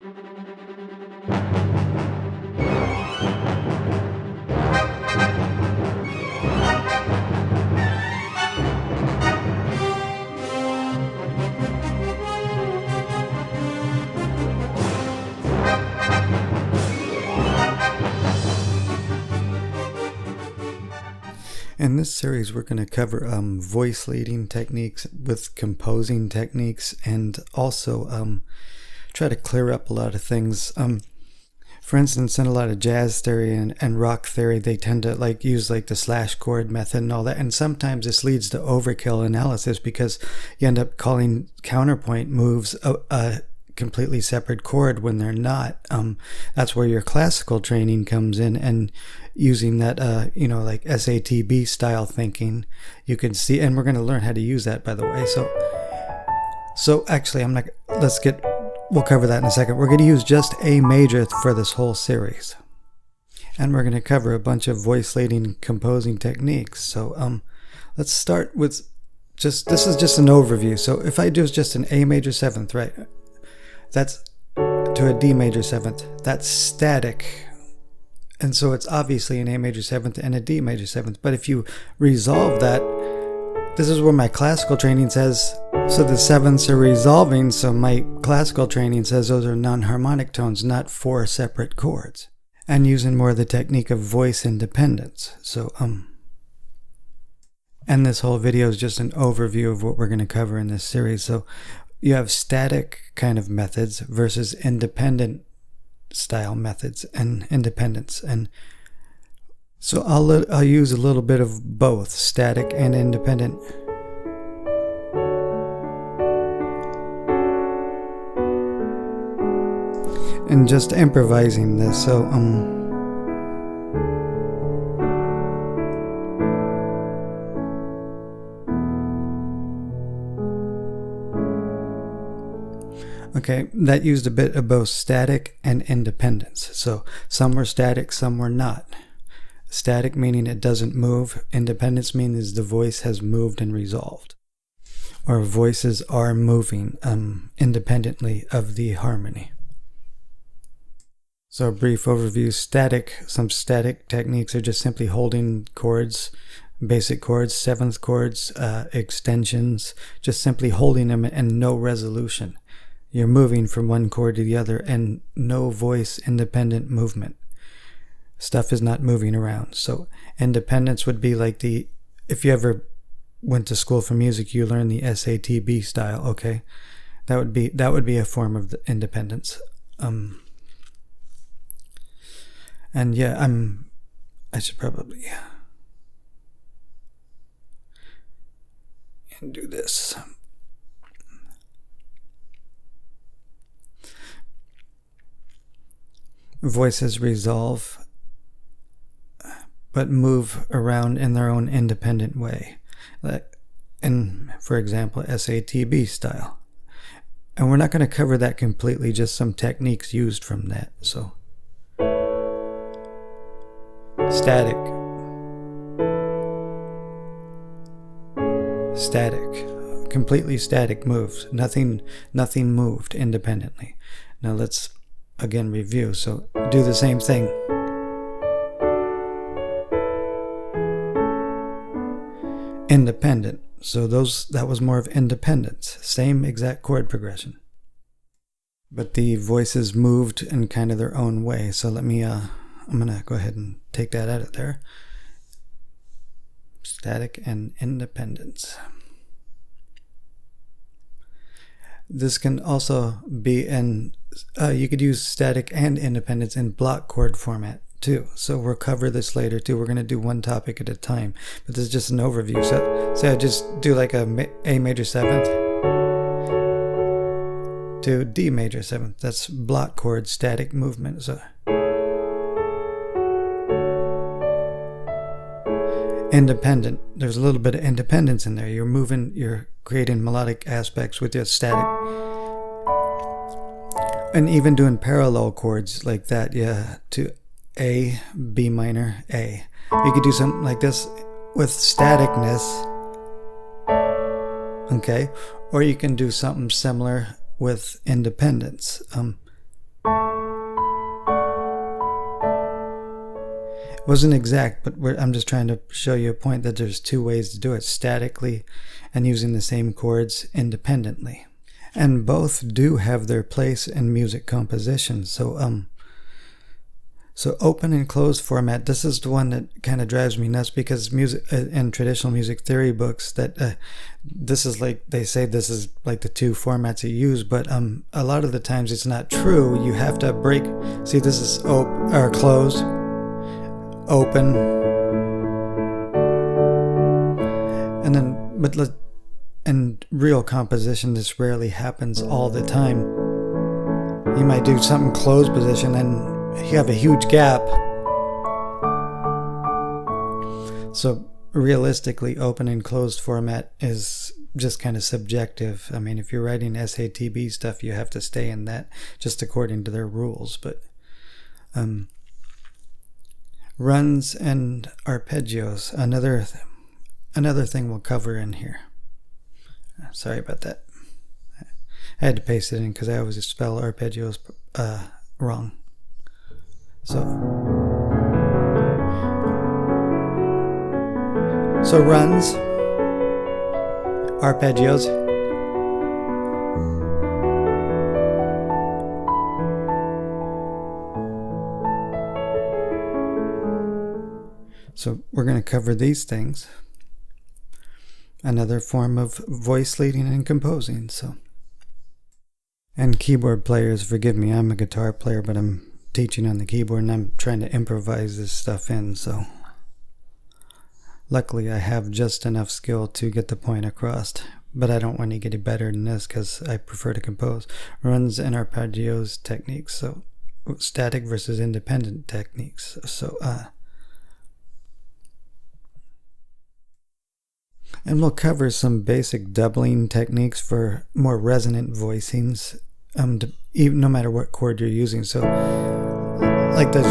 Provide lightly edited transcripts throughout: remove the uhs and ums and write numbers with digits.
In this series, we're going to cover voice leading techniques with composing techniques, and also try to clear up a lot of things. For instance, in a lot of jazz theory and rock theory, they tend to use the slash chord method and all that. And sometimes this leads to overkill analysis because you end up calling counterpoint moves a completely separate chord when they're not. That's where your classical training comes in, and using that, SATB style thinking, you can see, and we're going to learn how to use that, by the way. So actually, we'll cover that in a second. We're going to use just A major for this whole series. And we're going to cover a bunch of voice leading composing techniques. So let's start with this is just an overview. So if I do just an A major 7th, right? That's to a D major 7th. That's static. And so it's obviously an A major 7th and a D major 7th. But if you resolve that, this is where my classical training says, so the 7ths are resolving. So my classical training says those are non-harmonic tones, not 4 separate chords. And using more of the technique of voice independence. So, and this whole video is just an overview of what we're going to cover in this series. So you have static kind of methods versus independent style methods and independence. And so I'll use a little bit of both static and independent. And just improvising this. So okay, that used a bit of both static and independence. So some were static, some were not. Static meaning it doesn't move. Independence means the voice has moved and resolved. Or voices are moving independently of the harmony. So a brief overview. Some static techniques are just simply holding chords, basic chords, 7th chords, extensions, just simply holding them and no resolution. You're moving from one chord to the other and no voice independent movement. Stuff is not moving around. So independence would be if you ever went to school for music, you learn the SATB style, okay? That would be a form of the independence. And yeah, I should probably do this. Voices resolve, but move around in their own independent way. And for example, SATB style. And we're not going to cover that completely, just some techniques used from that. So, static, completely static moves. Nothing moved independently. Now let's again review. So do the same thing. Independent. So that was more of independence. Same exact chord progression. But the voices moved in kind of their own way. So let me I'm gonna go ahead and take that out of there. Static and independence. This can also be you could use static and independence in block chord format too. So we'll cover this later too. We're going to do one topic at a time, but this is just an overview. So say I just do a A major 7th to D major 7th. That's block chord static movement. So independent. There's a little bit of independence in there. You're creating melodic aspects with your static. And even doing parallel chords like that, yeah, to A, B minor, A. You could do something like this with staticness, okay? Or you can do something similar with independence. Wasn't exact, but I'm just trying to show you a point that there's two ways to do it, statically and using the same chords independently. And both do have their place in music composition. So open and closed format, this is the one that kind of drives me nuts, because music in traditional music theory books, that this is like, they say this is like the two formats you use, but a lot of the times it's not true. You have to break. See, this is closed, open, and then, but in real composition, this rarely happens all the time. You might do something closed position and you have a huge gap. So realistically, open and closed format is just kind of subjective. I mean, if you're writing SATB stuff, you have to stay in that just according to their rules. But runs and arpeggios, another thing we'll cover in here. Sorry about that. I had to paste it in because I always spell arpeggios wrong. So runs, arpeggios, so we're going to cover these things. Another form of voice leading and composing. So, and keyboard players, forgive me, I'm a guitar player, but I'm teaching on the keyboard and I'm trying to improvise this stuff in, so luckily I have just enough skill to get the point across, but I don't want to get any better than this because I prefer to compose. Runs and arpeggios techniques, so static versus independent techniques. So and we'll cover some basic doubling techniques for more resonant voicings, no matter what chord you're using. So like this,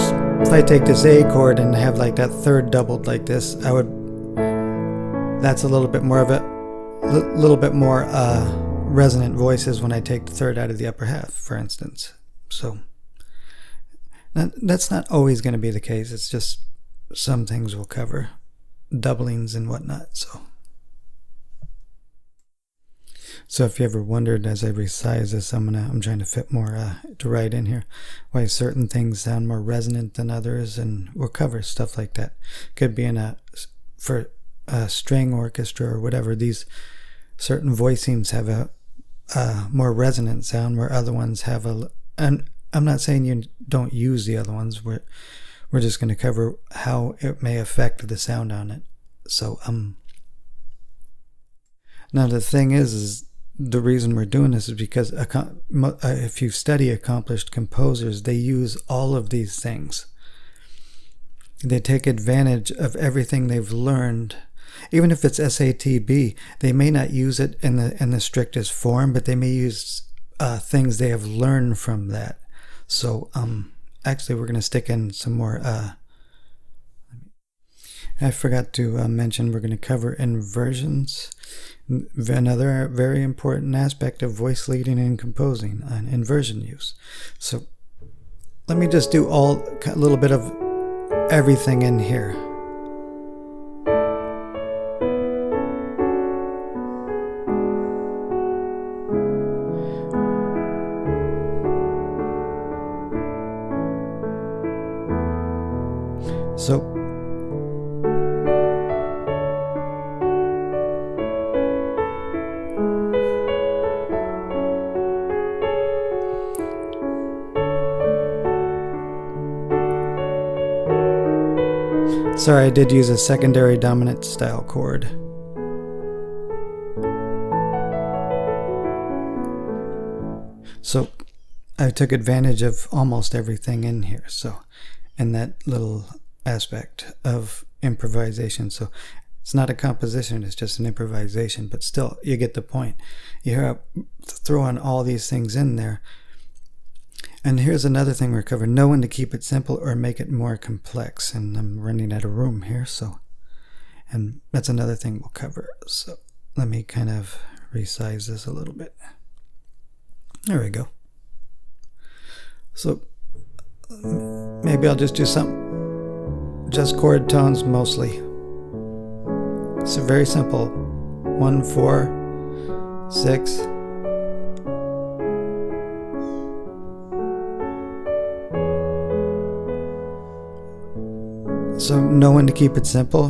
if I take this A chord and have like that third doubled like this, that's a little bit more of resonant voices when I take the third out of the upper half, for instance. So that's not always going to be the case. It's just some things we'll cover, doublings and whatnot. So if you ever wondered as I resize this, I'm trying to fit more to write in here, why certain things sound more resonant than others, and we'll cover stuff like that. Could be for a string orchestra or whatever. These certain voicings have a more resonant sound, where other ones have and I'm not saying you don't use the other ones. We're just going to cover how it may affect the sound on it. So now the thing is the reason we're doing this is because if you study accomplished composers, they use all of these things. They take advantage of everything they've learned. Even if it's SATB, they may not use it in the strictest form, but they may use things they have learned from that. So actually we're going to stick in some more. I forgot to mention we're going to cover inversions. Another very important aspect of voice leading and composing, on inversion use. So let me just do a little bit of everything in here. So sorry, I did use a secondary dominant style chord. So I took advantage of almost everything in here. So in that little aspect of improvisation. So it's not a composition, it's just an improvisation, but still you get the point. You throw on all these things in there. And here's another thing we're covering: know when to keep it simple or make it more complex. And I'm running out of room here, and that's another thing we'll cover. So let me kind of resize this a little bit. There we go. So maybe I'll just do something just chord tones mostly. So very simple. 1, 4, 6. So know when to keep it simple,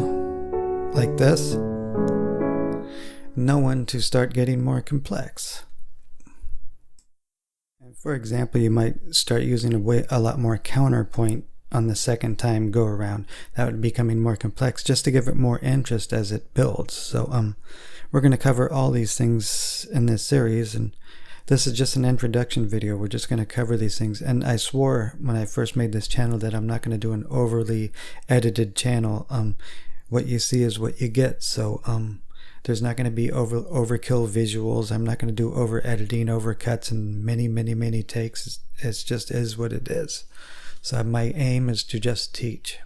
like this. Know when to start getting more complex. And for example, you might start using a lot more counterpoint on the second time go around. That would be becoming more complex, just to give it more interest as it builds. So we're going to cover all these things in this series, and this is just an introduction video. We're just going to cover these things. And I swore when I first made this channel that I'm not going to do an overly edited channel. What you see is what you get. So there's not going to be overkill visuals. I'm not going to do over editing, over cuts, and many takes. It just is what it is. So my aim is to just teach.